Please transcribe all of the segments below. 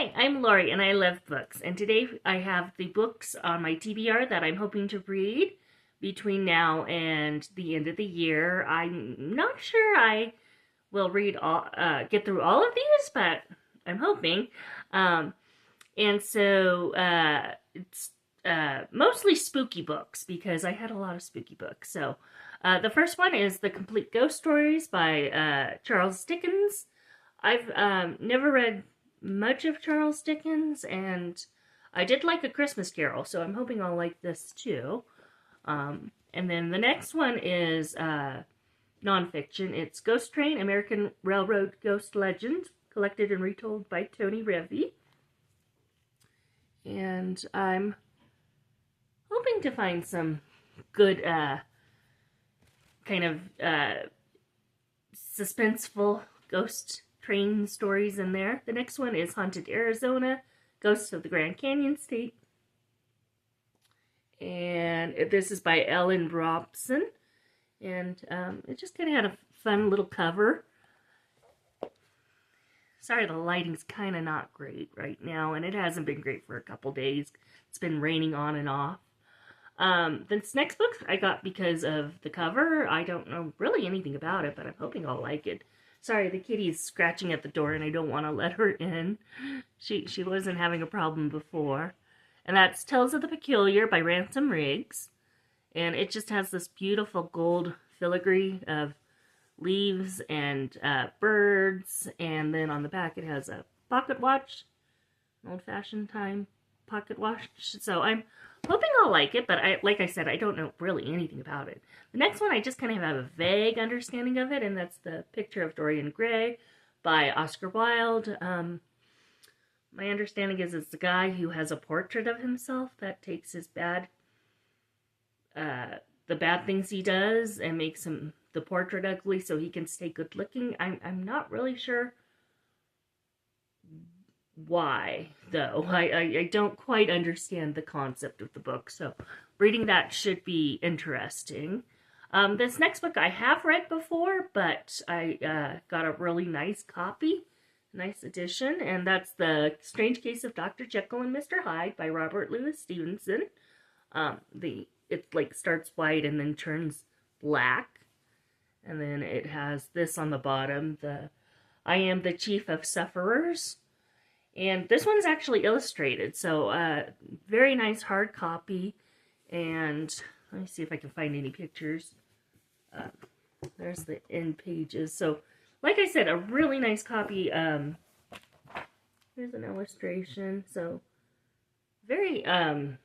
Hi, I'm Lori and I love books. And today I have the books on my TBR that I'm hoping to read between now and the end of the year. I'm not sure I will get through all of these, but I'm hoping. Um, and so it's mostly spooky books because I had a lot of spooky books. So the first one is The Complete Ghost Stories by Charles Dickens. I've never read much of Charles Dickens, and I did like A Christmas Carol, so I'm hoping I'll like this too. And then the next one is nonfiction. It's Ghost Train, American Railroad Ghost Legend, collected and retold by Tony Revy. And I'm hoping to find some good kind of suspenseful ghost train stories in there. The next one is Haunted Arizona, Ghosts of the Grand Canyon State. And this is by Ellen Robson. And it just kind of had a fun little cover. Sorry, the lighting's kind of not great right now, and it hasn't been great for a couple days. It's been raining on and off. This next book I got because of the cover. I don't know really anything about it, but I'm hoping I'll like it. Sorry, the kitty's scratching at the door, and I don't want to let her in. She wasn't having a problem before. And that's Tales of the Peculiar by Ransom Riggs. And it just has this beautiful gold filigree of leaves and birds. And then on the back it has a pocket watch. An old-fashioned time pocket watch. So I'm hoping I'll like it, but like I said, I don't know really anything about it. The next one, I just kind of have a vague understanding of it, and that's The Picture of Dorian Gray by Oscar Wilde. My understanding is it's a guy who has a portrait of himself that takes his the bad things he does and makes the portrait ugly so he can stay good looking. I'm not really sure why, though. I don't quite understand the concept of the book, so reading that should be interesting. This next book I have read before, but I got a really nice copy, nice edition, and that's The Strange Case of Dr. Jekyll and Mr. Hyde by Robert Louis Stevenson. It like starts white and then turns black, and then it has this on the bottom, I am the chief of sufferers. And this one's actually illustrated, so very nice hard copy. And let me see if I can find any pictures. There's the end pages. So, like I said, a really nice copy. Here's an illustration. So, very kind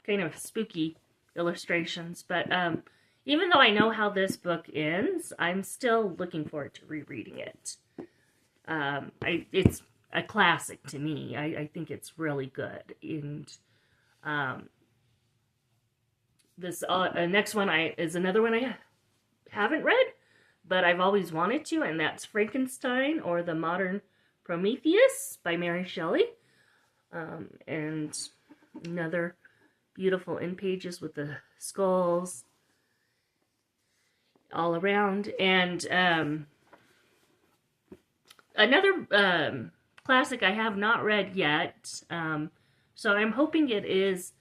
of spooky illustrations. But even though I know how this book ends, I'm still looking forward to rereading it. It's a classic to me. I think it's really good. And this next one is another one I haven't read, but I've always wanted to, and that's Frankenstein or the Modern Prometheus by Mary Shelley. And another beautiful end pages with the skulls all around. And another classic I have not read yet, so I'm hoping it is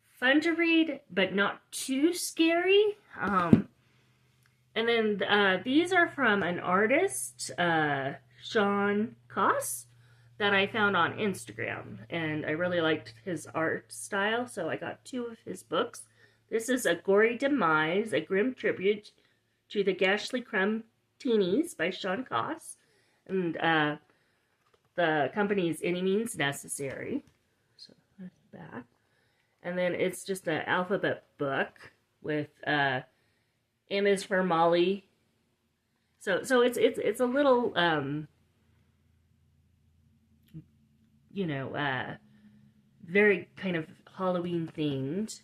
fun to read, but not too scary. And then these are from an artist, Sean Koss, that I found on Instagram, and I really liked his art style, so I got 2 of his books. This is A Gory Demise, a grim tribute to the Ghastly Crumb Teenies by Sean Koss, and the company's Any Means Necessary. So that's that. And then it's just an alphabet book with M is for Molly. So it's a little very kind of Halloween themed.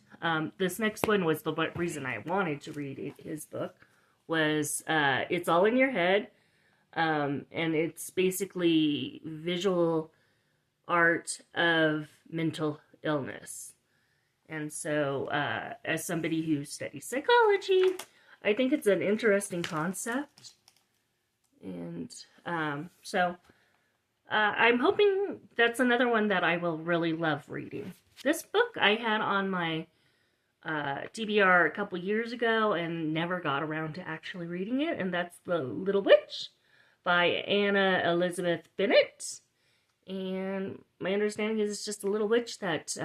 This next one was the reason I wanted to read his book was It's All in Your Head. And it's basically visual art of mental illness. And so, as somebody who studies psychology, I think it's an interesting concept. And so, I'm hoping that's another one that I will really love reading. This book I had on my TBR a couple years ago and never got around to actually reading it, and that's The Little Witch by Anna Elizabeth Bennett. And my understanding is it's just a little witch that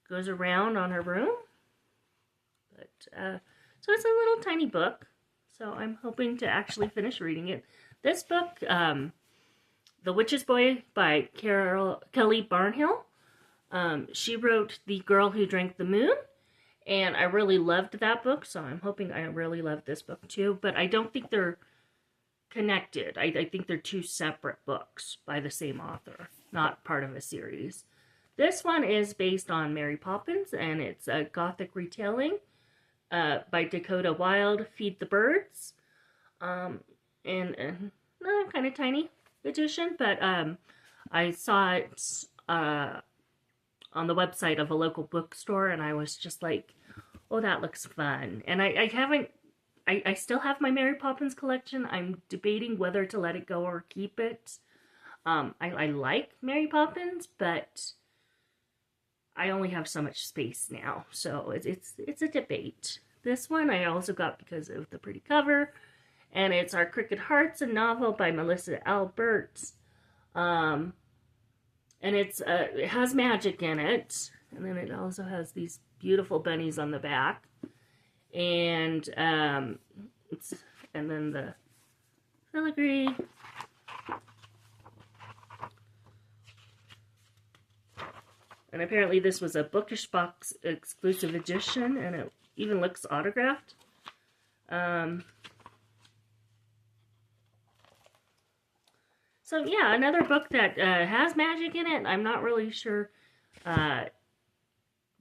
goes around on her broom. But so it's a little tiny book. So I'm hoping to actually finish reading it. This book, The Witch's Boy by Kelly Barnhill. She wrote The Girl Who Drank the Moon, and I really loved that book, so I'm hoping I really love this book too. But I don't think they're connected. I think they're two separate books by the same author, not part of a series. This one is based on Mary Poppins, and it's a gothic retelling by Dakota Wilde, Feed the Birds. And kind of tiny edition, but I saw it on the website of a local bookstore, and I was just like, oh, that looks fun. And I still have my Mary Poppins collection. I'm debating whether to let it go or keep it. I like Mary Poppins, but I only have so much space now, so it's a debate. This one I also got because of the pretty cover, and it's Our Crooked Hearts, a novel by Melissa Alberts. And it has magic in it, and then it also has these beautiful bunnies on the back, and and then the filigree. And apparently this was a Bookish Box exclusive edition, and it even looks autographed. So yeah, another book that has magic in it. I'm not really sure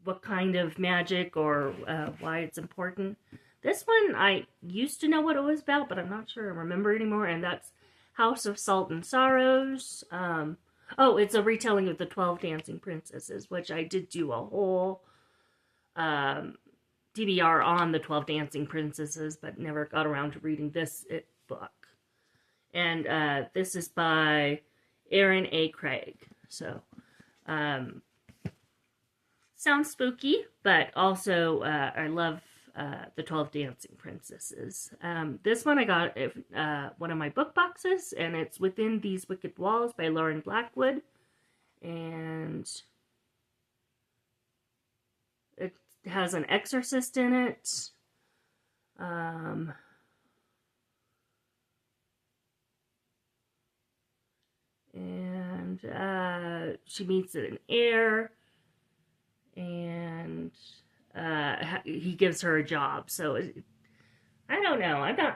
what kind of magic or why it's important. This one, I used to know what it was about, but I'm not sure I remember anymore, and that's House of Salt and Sorrows. Oh, it's a retelling of the 12 Dancing Princesses, which I did do a whole TBR on the 12 Dancing Princesses, but never got around to reading this book. And this is by Erin A. Craig. So, sounds spooky, but also I love the 12 Dancing Princesses. This one I got one of my book boxes, and it's Within These Wicked Walls by Lauren Blackwood. And it has an exorcist in it. And she meets an heir, and he gives her a job. So I don't know.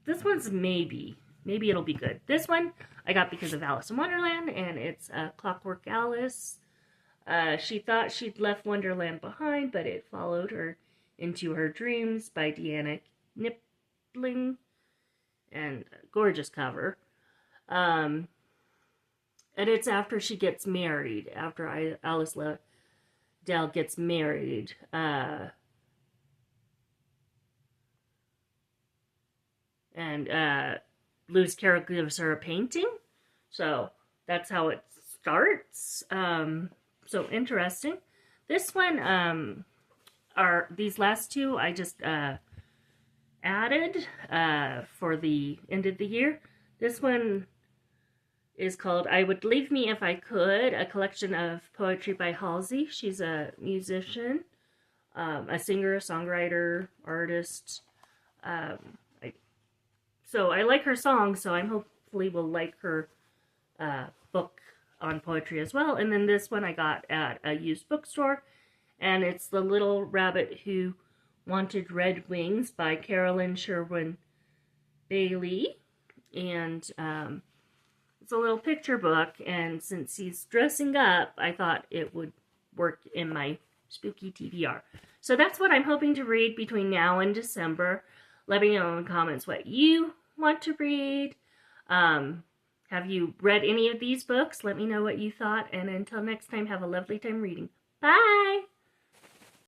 This one's maybe it'll be good. This one I got because of Alice in Wonderland, and it's Clockwork Alice. She thought she'd left Wonderland behind, but it followed her into her dreams by Deanna Knipling, and gorgeous cover. And it's after she gets married, after Alice Dell gets married. And Lewis Carroll gives her a painting. So that's how it starts. So interesting. This one, these last two I just added for the end of the year. This one is called I Would Leave Me If I Could, a collection of poetry by Halsey. She's a musician, a singer, songwriter, artist. So I like her songs, so I'm hopefully will like her book on poetry as well. And then this one I got at a used bookstore, and it's The Little Rabbit Who Wanted Red Wings by Carolyn Sherwin Bailey. And it's a little picture book, and since he's dressing up, I thought it would work in my spooky TBR. So that's what I'm hoping to read between now and December. Let me know in the comments what you want to read. Have you read any of these books? Let me know what you thought, and until next time, have a lovely time reading. Bye!